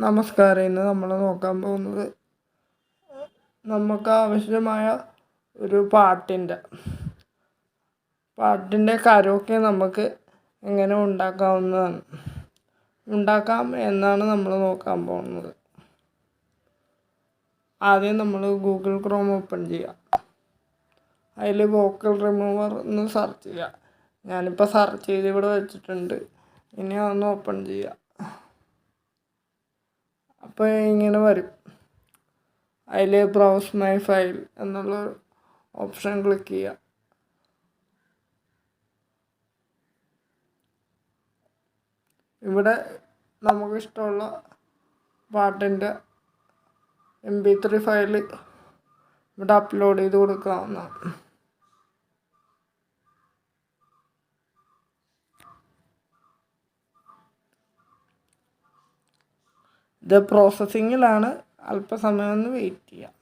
നമസ്കാരം. ഇന്ന് നമ്മൾ നോക്കാൻ പോകുന്നത് നമുക്ക് ആവശ്യമായ ഒരു പാട്ടിൻ്റെ കരോക്കെ നമുക്ക് എങ്ങനെ ഉണ്ടാക്കാം എന്നാണ് നമ്മൾ നോക്കാൻ പോകുന്നത്. ആദ്യം നമ്മൾ ഗൂഗിൾ ക്രോം ഓപ്പൺ ചെയ്യുക. അതിൽ വോക്കൽ റിമൂവർ എന്ന് സെർച്ച് ചെയ്യുക. ഞാനിപ്പോൾ സെർച്ച് ചെയ്ത് ഇവിടെ വെച്ചിട്ടുണ്ട്. ഇനി അതൊന്ന് ഓപ്പൺ ചെയ്യുക. അപ്പോൾ ഇങ്ങനെ വരും. അതിൽ ബ്രൗസ് മൈ ഫയൽ എന്നുള്ള ഓപ്ഷൻ ക്ലിക്ക് ചെയ്യുക. ഇവിടെ നമുക്കിഷ്ടമുള്ള പാട്ടിൻ്റെ MP3 ഫയൽ ഇവിടെ അപ്ലോഡ് ചെയ്ത് കൊടുക്കാവുന്നതാണ്. ഇത് പ്രോസസ്സിങ്ങിലാണ്. അല്പസമയം ഒന്ന് വെയിറ്റ് ചെയ്യാം.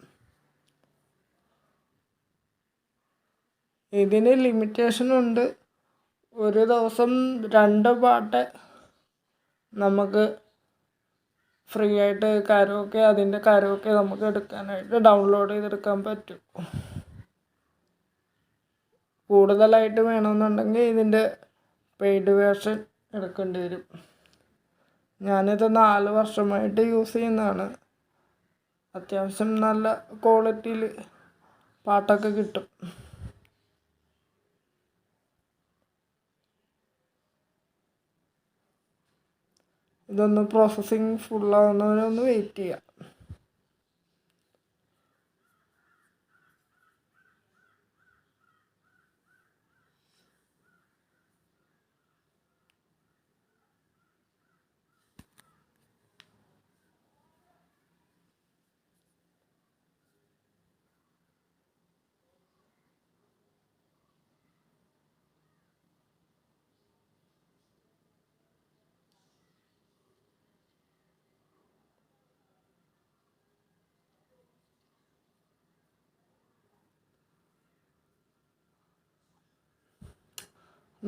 ഇതിന് ലിമിറ്റേഷനുണ്ട്. ഒരു ദിവസം 2 പാട്ട് നമുക്ക് ഫ്രീ ആയിട്ട് അതിൻ്റെ കരോക്കെ നമുക്ക് എടുക്കാനായിട്ട് ഡൗൺലോഡ് ചെയ്തെടുക്കാൻ പറ്റും. കൂടുതലായിട്ട് വേണമെന്നുണ്ടെങ്കിൽ ഇതിൻ്റെ പെയ്ഡ് വേർഷൻ എടുക്കേണ്ടി വരും. ഞാനിത് 4 വർഷമായിട്ട് യൂസ് ചെയ്യുന്നതാണ്. അത്യാവശ്യം നല്ല ക്വാളിറ്റിയിൽ പാട്ടൊക്കെ കിട്ടും. ഇതൊന്ന് പ്രോസസ്സിങ് ഫുള്ളാകുന്നവരെ ഒന്ന് വെയിറ്റ് ചെയ്യാം.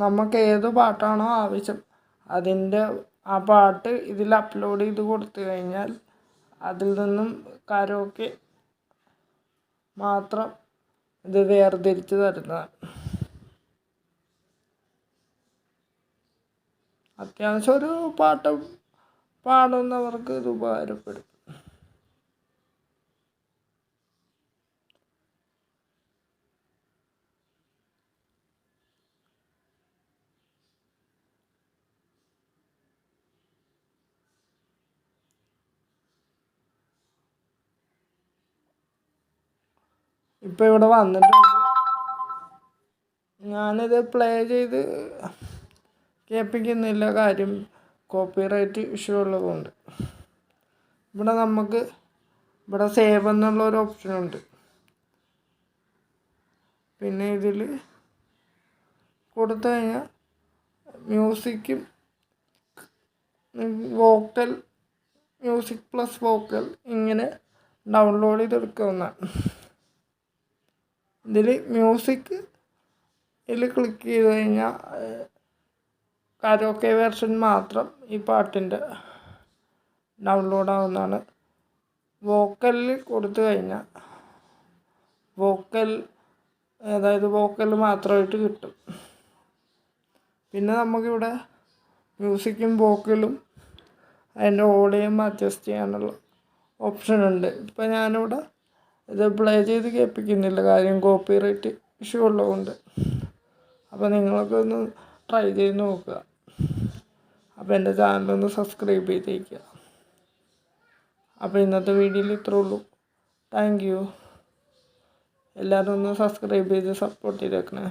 നമുക്ക് ഏത് പാട്ടാണോ ആവശ്യം ആ പാട്ട് ഇതിൽ അപ്ലോഡ് ചെയ്ത് കൊടുത്തു കഴിഞ്ഞാൽ അതിൽ നിന്നും കരോക്കെ മാത്രം ഇത് വേർതിരിച്ച് തരുന്നതാണ്. അത്യാവശ്യം ഒരു പാട്ട് പാടുന്നവർക്ക് ഇത് ഉപകാരപ്പെടും. ഇപ്പോൾ ഇവിടെ വന്നിട്ടുണ്ട്. ഞാനിത് പ്ലേ ചെയ്ത് കേൾപ്പിക്കുന്നില്ല. കാര്യം കോപ്പിറൈറ്റ് ഇഷ്യൂ ഉള്ളതുകൊണ്ട്. ഇവിടെ സേവ് എന്നുള്ളൊരു ഓപ്ഷനുണ്ട്. പിന്നെ ഇതിൽ കൊടുത്തു കഴിഞ്ഞാൽ മ്യൂസിക് പ്ലസ് വോക്കൽ ഇങ്ങനെ ഡൗൺലോഡ് ചെയ്തെടുക്കാവുന്നതാണ്. ഇതിൽ ഇതിൽ ക്ലിക്ക് ചെയ്ത് കഴിഞ്ഞാൽ കരോക്കെ വേർഷൻ മാത്രം ഈ പാട്ടിൻ്റെ ഡൗൺലോഡ് ആവുന്നതാണ്. വോക്കലിൽ കൊടുത്തു കഴിഞ്ഞാൽ വോക്കൽ മാത്രമായിട്ട് കിട്ടും. പിന്നെ നമുക്കിവിടെ മ്യൂസിക്കും വോക്കലും അതിൻ്റെ ഓഡിയം അഡ്ജസ്റ്റ് ചെയ്യാനുള്ള ഓപ്ഷനുണ്ട്. ഇപ്പം ഞാനിവിടെ ഇത് പ്ലേ ചെയ്ത് കേൾപ്പിക്കുന്നില്ല. കാര്യം കോപ്പിറൈറ്റ് ഇഷ്യൂ ഉള്ളതുകൊണ്ട്. അപ്പോൾ നിങ്ങളൊക്കെ ഒന്ന് ട്രൈ ചെയ്ത് നോക്കുക. അപ്പോൾ എൻ്റെ ചാനലൊന്ന് സബ്സ്ക്രൈബ് ചെയ്തേക്കുക. അപ്പോൾ ഇന്നത്തെ വീഡിയോയിൽ ഇത്രേ ഉള്ളൂ. Thank you. എല്ലാവരും ഒന്ന് സബ്സ്ക്രൈബ് ചെയ്ത് സപ്പോർട്ട് ചെയ്തേക്കണേ.